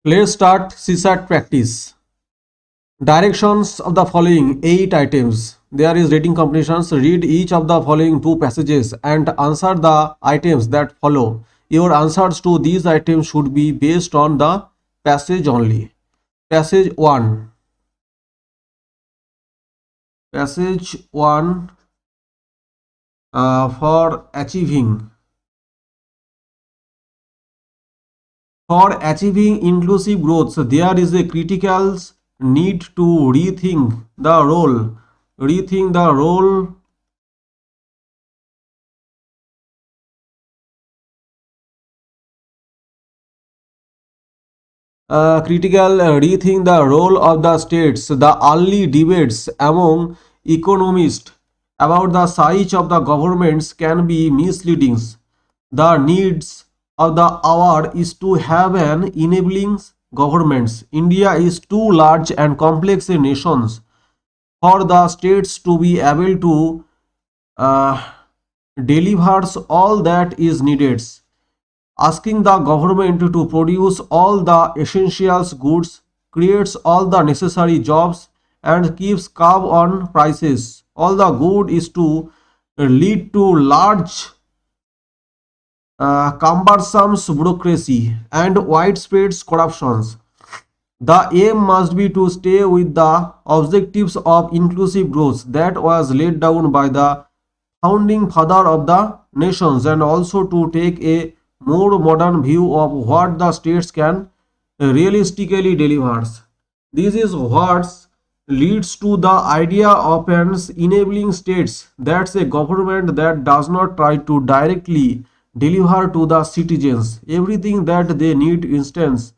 Let's start CSAT practice. Directions of the following 8 items. There is rating competitions. Read each of the following 2 passages and answer the items that follow. Your answers to these items should be based on the passage only. Passage 1. Passage 1 for achieving. For achieving inclusive growth, there is a critical need to rethink the role rethink the role of the states. The early debates among economists about the size of the governments can be misleading. The needs of the hour is to have an enabling governments. India is too large and complex a nation for the states to be able to uh, delivers all that is needed. Asking the government to produce all the essentials goods creates all the necessary jobs and keeps curb on prices. All the good is to lead to large cumbersome bureaucracy and widespread corruptions. The aim must be to stay with the objectives of inclusive growth that was laid down by the founding father of the nations, and also to take a more modern view of what the states can realistically deliver. This is what leads to the idea of an enabling states. That's a government that does not try to directly deliver to the citizens everything that they need. Instance,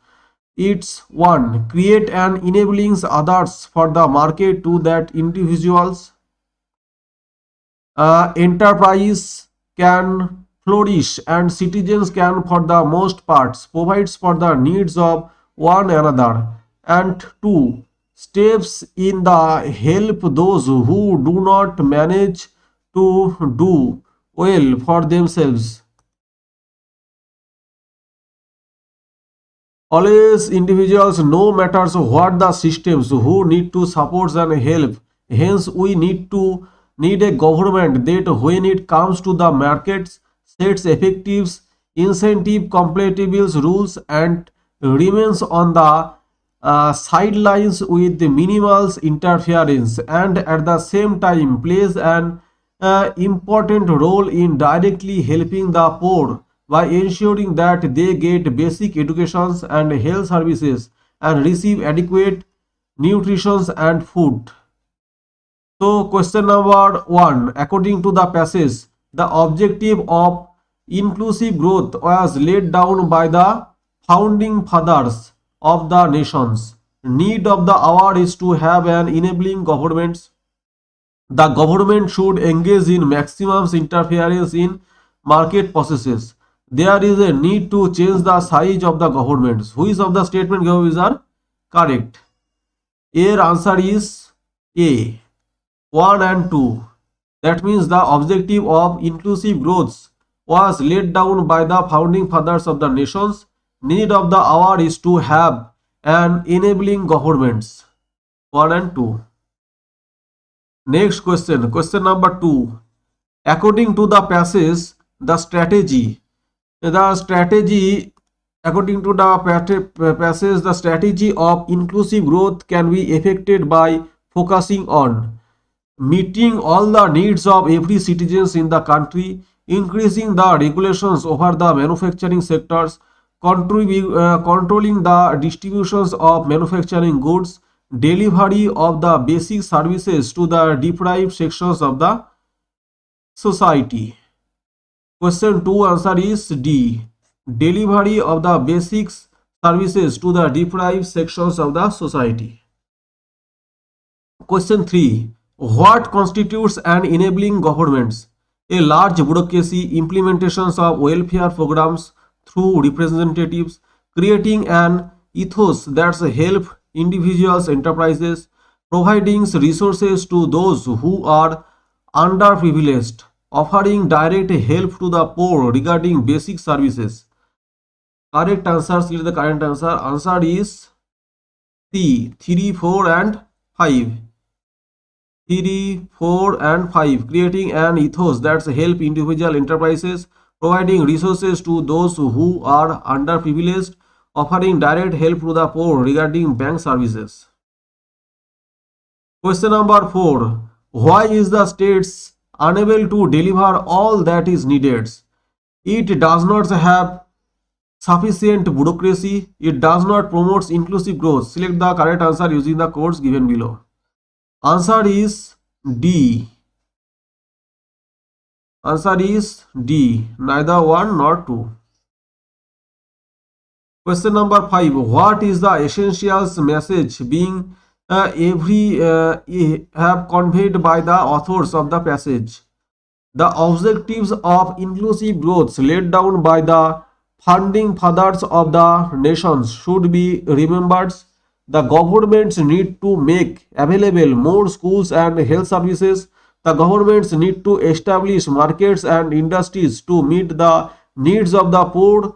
it's one create an enabling others for the market to that individuals enterprise can flourish and citizens can for the most parts provides for the needs of one another, and two steps in the help those who do not manage to do well for themselves. Always individuals, no matters what the systems, who need to support and help. Hence, we need a government that when it comes to the markets, sets effective incentive compatible rules and remains on the sidelines with the minimal interference, and at the same time plays an important role in directly helping the poor by ensuring that they get basic education and health services and receive adequate nutrition and food. So, question number 1. According to the passage, the objective of inclusive growth was laid down by the founding fathers of the nations. Need of the hour is to have an enabling government. The government should engage in maximum interference in market processes. There is a need to change the size of the governments. Which of the statement given are correct? A answer is A. 1 and 2. That means the objective of inclusive growth was laid down by the founding fathers of the nations. Need of the hour is to have an enabling governments. 1 and 2. Next question, question number 2. According to the passage, the strategy, according to the passage, the strategy of inclusive growth can be effected by focusing on meeting all the needs of every citizens in the country, increasing the regulations over the manufacturing sectors, controlling the distributions of manufacturing goods, delivery of the basic services to the deprived sections of the society. Question 2 answer is D. Delivery of the basic services to the deprived sections of the society. Question 3. What constitutes an enabling government? A large bureaucracy, implementations of welfare programs through representatives, creating an ethos that help individuals, enterprises, providing resources to those who are underprivileged, offering direct help to the poor regarding basic services. Correct answer, select the correct answer. Answer is C, 3, 4 and 5. 3, 4 and 5. Creating an ethos that help individual enterprises, providing resources to those who are underprivileged, offering direct help to the poor regarding bank services. Question number 4. Why is the states unable to deliver all that is needed? It does not have sufficient bureaucracy. It does not promote inclusive growth. Select the correct answer using the codes given below. Answer is D. Answer is D. Neither 1 nor 2. Question number 5. What is the essentials message being have conveyed by the authors of the passage? The objectives of inclusive growth laid down by the founding fathers of the nations should be remembered. The governments need to make available more schools and health services. The governments need to establish markets and industries to meet the needs of the poor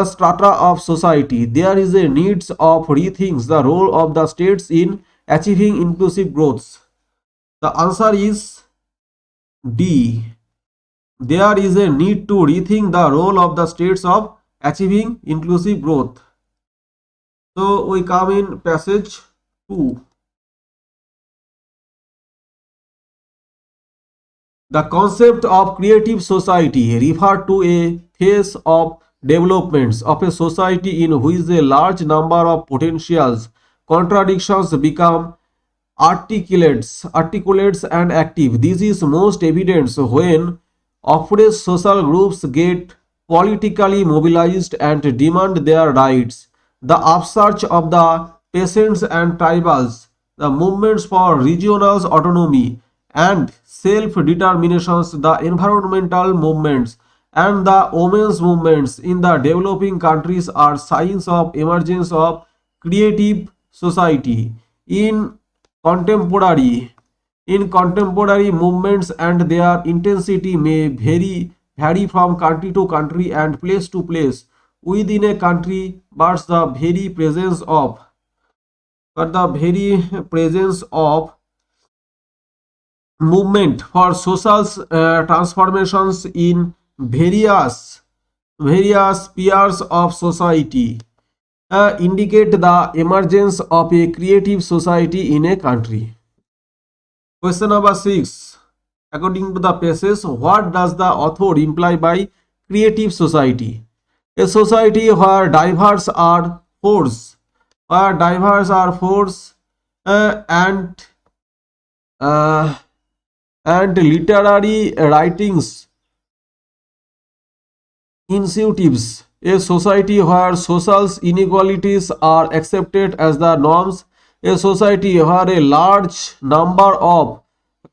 strata of society. There is a need of rethink the role of the states in achieving inclusive growth. The answer is D. There is a need to rethink the role of the states of achieving inclusive growth. So we come in passage 2. The concept of creative society refer to a phase of developments of a society in which a large number of potentials contradictions become articulates and active. This is most evident when oppressed social groups get politically mobilized and demand their rights. The upsurge of the peasants and tribals, the movements for regional autonomy and self-determinations, the environmental movements and the women's movements in the developing countries are signs of emergence of creative society. In contemporary contemporary movements and their intensity may vary from country to country and place to place within a country, but the very presence of movement for social transformations in various spheres of society indicate the emergence of a creative society in a country. Question number 6. According to the passage, what does the author imply by creative society? A society where diverse are force uh, and literary writings incentives. A society where social inequalities are accepted as the norms. A society where a large number of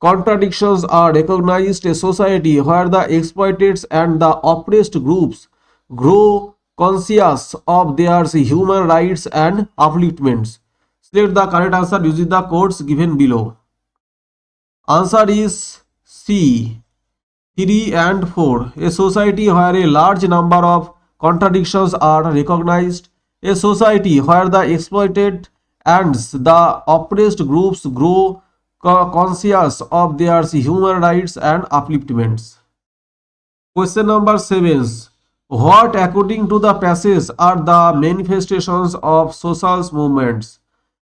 contradictions are recognized. A society where the exploited and the oppressed groups grow conscious of their human rights and upliftments. Select the correct answer using the codes given below. Answer is C. 3 and 4. A society where a large number of contradictions are recognized. A society where the exploited and the oppressed groups grow conscious of their human rights and upliftments. Question number 7. What, according to the passage, are the manifestations of social movements?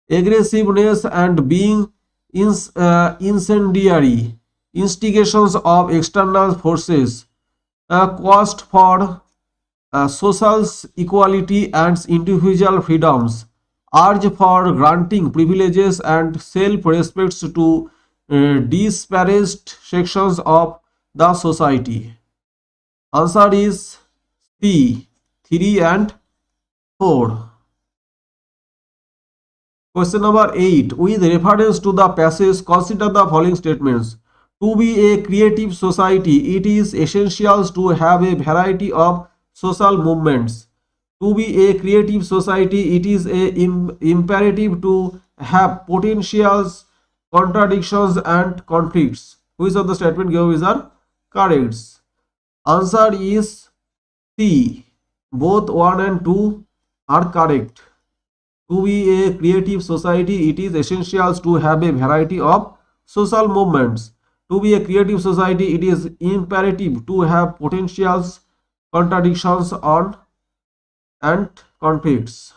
Aggressiveness and being incendiary, instigations of external forces, quest for social equality and individual freedoms, urge for granting privileges and self-respect to disparaged sections of the society. Answer is C. 3 and 4. Question number 8. With reference to the passage, consider the following statements. To be a creative society, it is essential to have a variety of social movements. To be a creative society, it is imperative to have potentials, contradictions and conflicts. Which of the statement given is correct? Answer is C. Both 1 and 2 are correct. To be a creative society, it is essential to have a variety of social movements. To be a creative society, it is imperative to have potentials, contradictions, on and conflicts.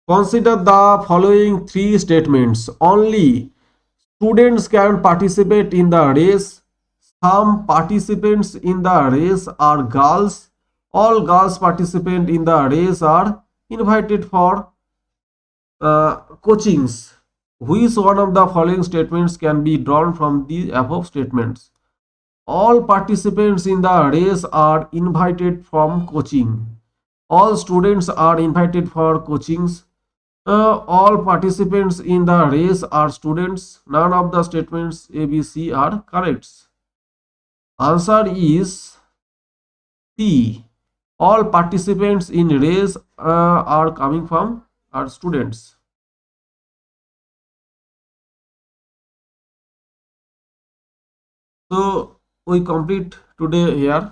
Consider the following three statements. Only students can participate in the race. Some participants in the race are girls. All girls participants in the race are invited for coachings. Which one of the following statements can be drawn from the above statements? All participants in the race are invited from coaching. All students are invited for coachings. All participants in the race are students. None of the statements A, B, C are correct. Answer is C. All participants in race are coming from are students. So we complete today here.